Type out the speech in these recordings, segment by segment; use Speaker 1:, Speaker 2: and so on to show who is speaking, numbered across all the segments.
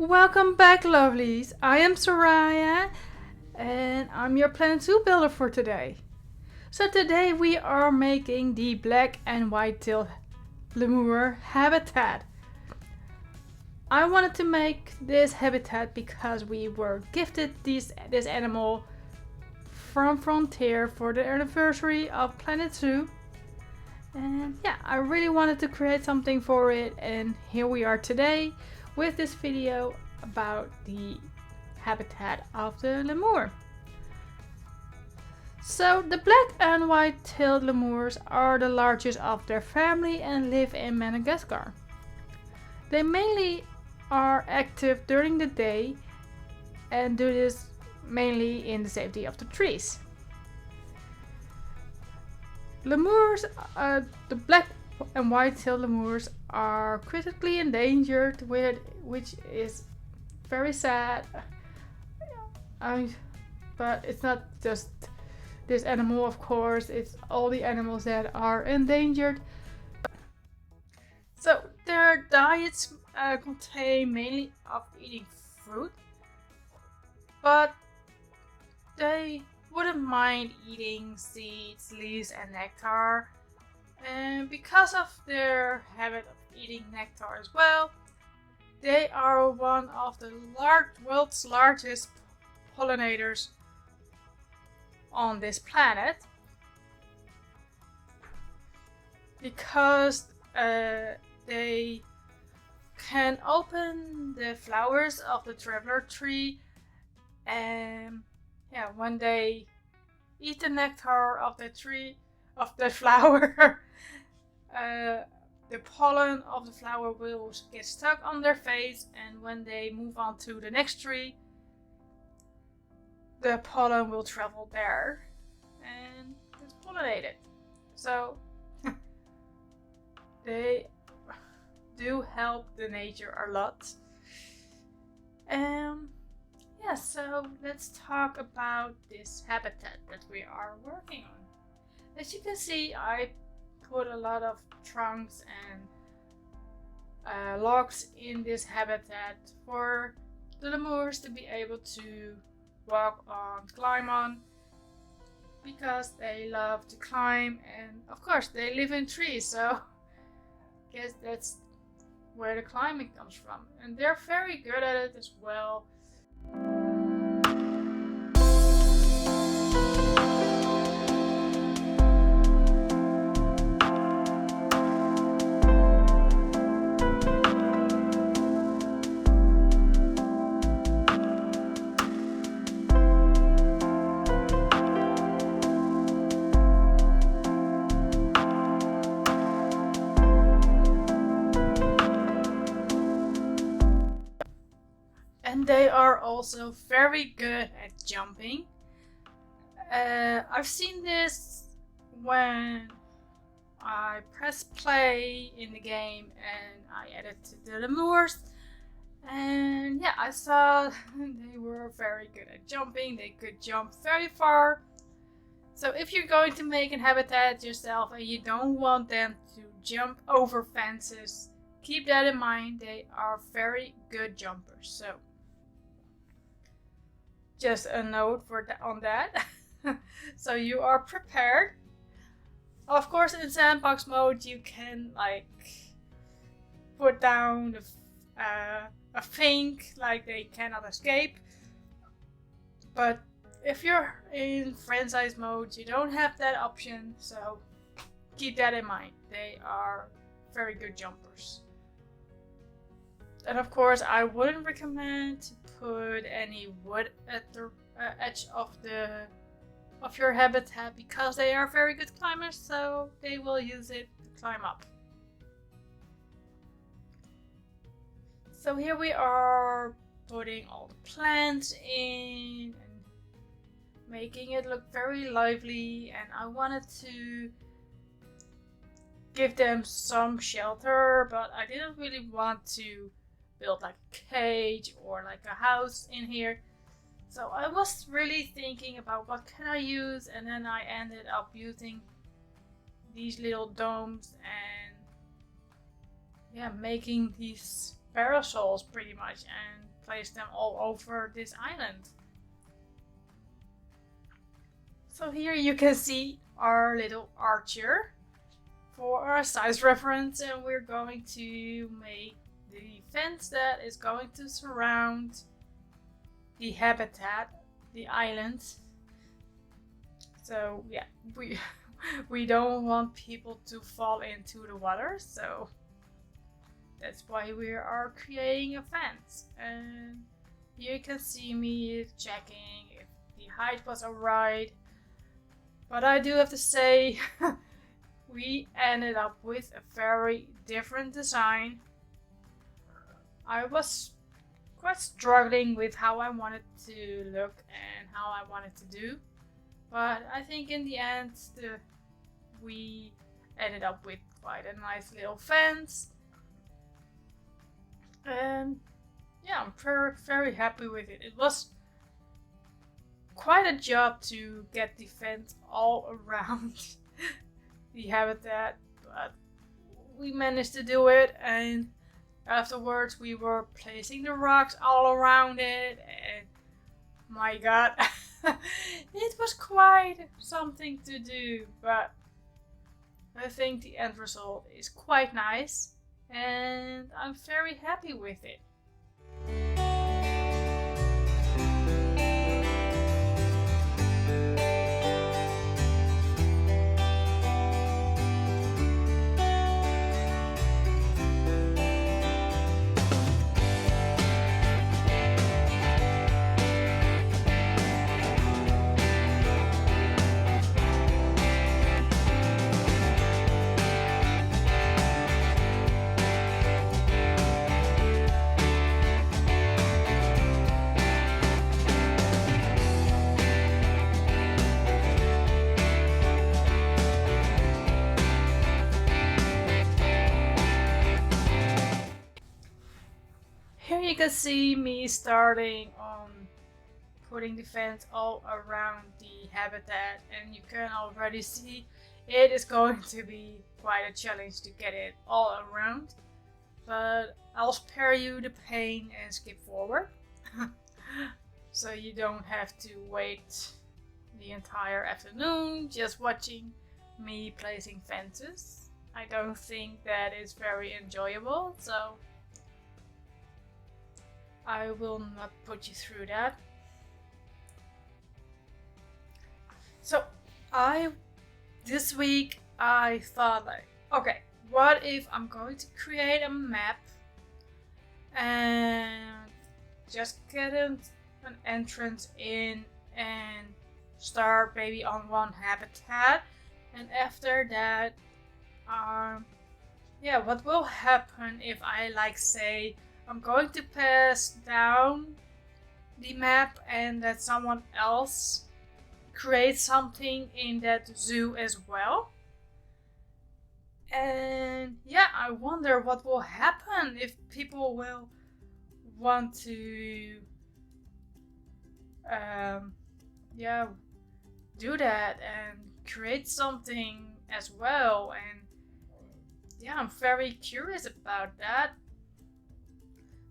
Speaker 1: Welcome back, lovelies. I am Soraya and I'm your Planet Zoo builder for today. So today we are making the black and white-tailed lemur habitat. I wanted to make this habitat because we were gifted this animal from Frontier for the anniversary of Planet Zoo. And yeah, I really wanted to create something for it, and here we are today with this video about the habitat of the lemur. So the black and white-tailed lemurs are the largest of their family and live in Madagascar. They mainly are active during the day and do this mainly in the safety of the trees. Lemurs, the black and white-tailed lemurs are critically endangered, which is very sad. But it's not just this animal, of course, it's all the animals that are endangered. So their diets contain mainly of eating fruit, but they wouldn't mind eating seeds, leaves and nectar. And because of their habit of eating nectar as well, they are one of the world's largest pollinators on this planet. Because they can open the flowers of the traveler tree, and when they eat the nectar of the tree, of the flower, the pollen of the flower will get stuck on their face, and when they move on to the next tree, the pollen will travel there and get pollinated. So they do help the nature a lot. So let's talk about this habitat that we are working on. As you can see, I put a lot of trunks and logs in this habitat for the lemurs to be able to walk on, climb on, because they love to climb, and of course they live in trees, so I guess that's where the climbing comes from, and they're very good at it as well. And they are also very good at jumping. I've seen this when I press play in the game and I added to the lemurs, and yeah, I saw they were very good at jumping. They could jump very far. So if you're going to make a habitat yourself and you don't want them to jump over fences, keep that in mind. They are very good jumpers. So just a note on that. So you are prepared. Of course, in sandbox mode you can put down a thing like they cannot escape, but if you're in friend size mode you don't have that option, so keep that in mind. They are very good jumpers. And of course, I wouldn't recommend to put any wood at the edge of your habitat, because they are very good climbers, so they will use it to climb up. So here we are putting all the plants in and making it look very lively, and I wanted to give them some shelter, but I didn't really want to build like a cage or like a house in here. So I was really thinking about what can I use, and then I ended up using these little domes and making these parasols pretty much, and place them all over this island. So here you can see our little archer for our size reference, and we're going to make the fence that is going to surround the habitat, the island. So yeah, we don't want people to fall into the water, so that's why we are creating a fence. And here you can see me checking if the height was alright. But I do have to say, we ended up with a very different design. I was quite struggling with how I wanted to look and how I wanted to do. But I think in the end, we ended up with quite a nice little fence. And yeah, I'm very, very happy with it. It was quite a job to get the fence all around the habitat, but we managed to do it. And afterwards we were placing the rocks all around it, and my god, it was quite something to do, but I think the end result is quite nice and I'm very happy with it. You can see me starting on putting the fence all around the habitat, and you can already see it is going to be quite a challenge to get it all around, but I'll spare you the pain and skip forward so you don't have to wait the entire afternoon just watching me placing fences. I don't think that is very enjoyable, so I will not put you through that. So this week I thought, like, okay, what if I'm going to create a map and just get an entrance in and start maybe on one habitat, and after that, what will happen if I, like, say I'm going to pass down the map and that someone else creates something in that zoo as well. And yeah, I wonder what will happen if people will want to do that and create something as well. And yeah, I'm very curious about that.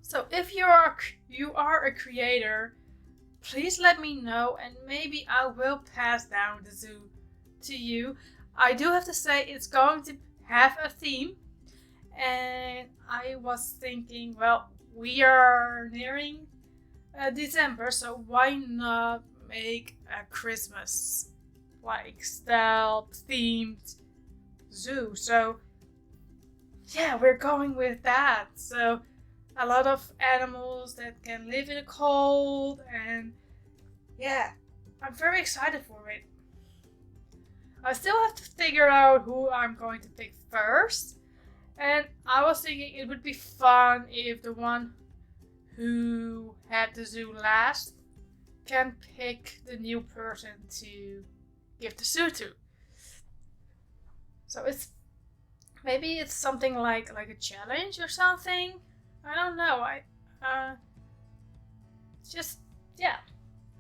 Speaker 1: So if you are a creator, please let me know, and maybe I will pass down the zoo to you. I do have to say it's going to have a theme, and I was thinking, well, we are nearing December, so why not make a Christmas style themed zoo? So yeah, we're going with that. So a lot of animals that can live in the cold, and yeah, I'm very excited for it. I still have to figure out who I'm going to pick first, and I was thinking it would be fun if the one who had the zoo last can pick the new person to give the zoo to. So maybe it's something like a challenge or something. I don't know. Just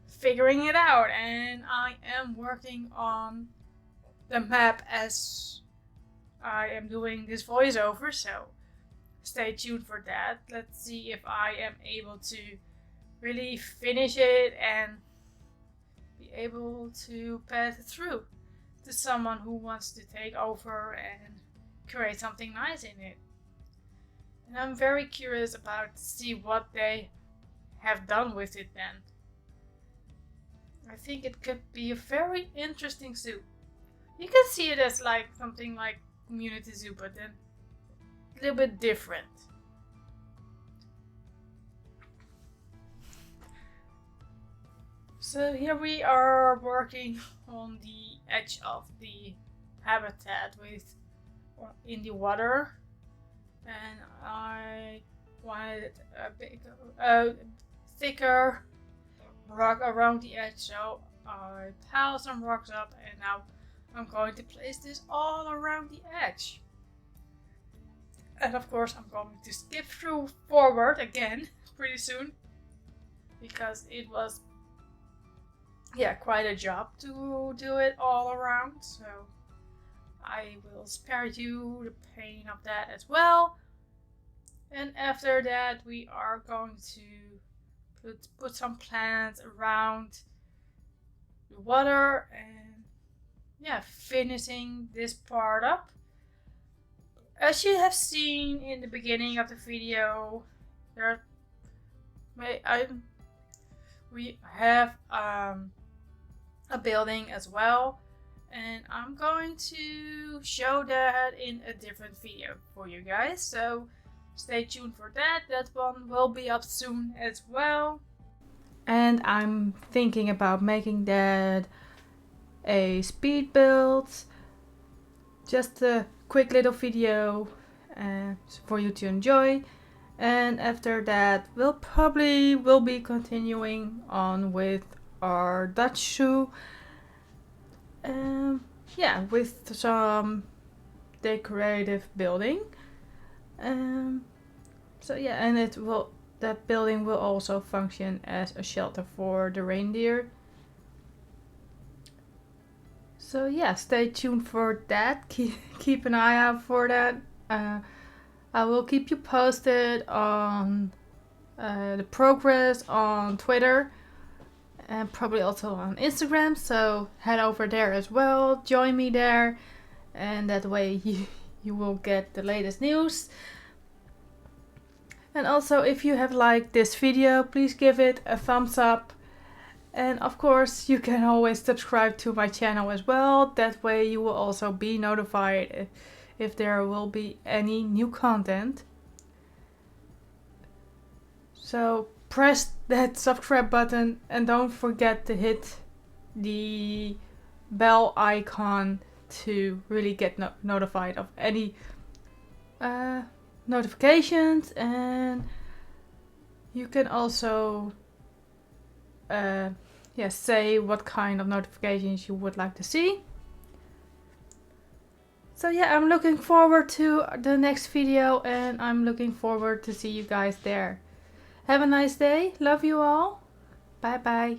Speaker 1: figuring it out, and I am working on the map as I am doing this voiceover. So stay tuned for that. Let's see if I am able to really finish it and be able to pass it through to someone who wants to take over and create something nice in it. And I'm very curious about to see what they have done with it then. I think it could be a very interesting zoo. You can see it as like something like community zoo, but then a little bit different. So here we are working on the edge of the habitat in the water, and I wanted a thicker rock around the edge, so I piled some rocks up, and now I'm going to place this all around the edge. And of course I'm going to skip through forward again pretty soon, because it was quite a job to do it all around, so I will spare you the pain of that as well. And after that we are going to put some plants around the water and finishing this part up. As you have seen in the beginning of the video, we have a building as well, and I'm going to show that in a different video for you guys, so stay tuned for that. That one will be up soon as well. And I'm thinking about making that a speed build, just a quick little video for you to enjoy. And after that we'll probably be continuing on with our Dutch shoe, with some decorative building. And that building will also function as a shelter for the reindeer. So yeah, stay tuned for that. Keep an eye out for that. I will keep you posted on the progress on Twitter and probably also on Instagram. So head over there as well. Join me there, and that way you will get the latest news. And also, if you have liked this video, please give it a thumbs up. And of course, you can always subscribe to my channel as well. That way you will also be notified if there will be any new content. So press that subscribe button and don't forget to hit the bell icon to really get notified of any notifications. And you can also say what kind of notifications you would like to see. So yeah, I'm looking forward to the next video, and I'm looking forward to see you guys there. Have a nice day. Love you all. Bye bye.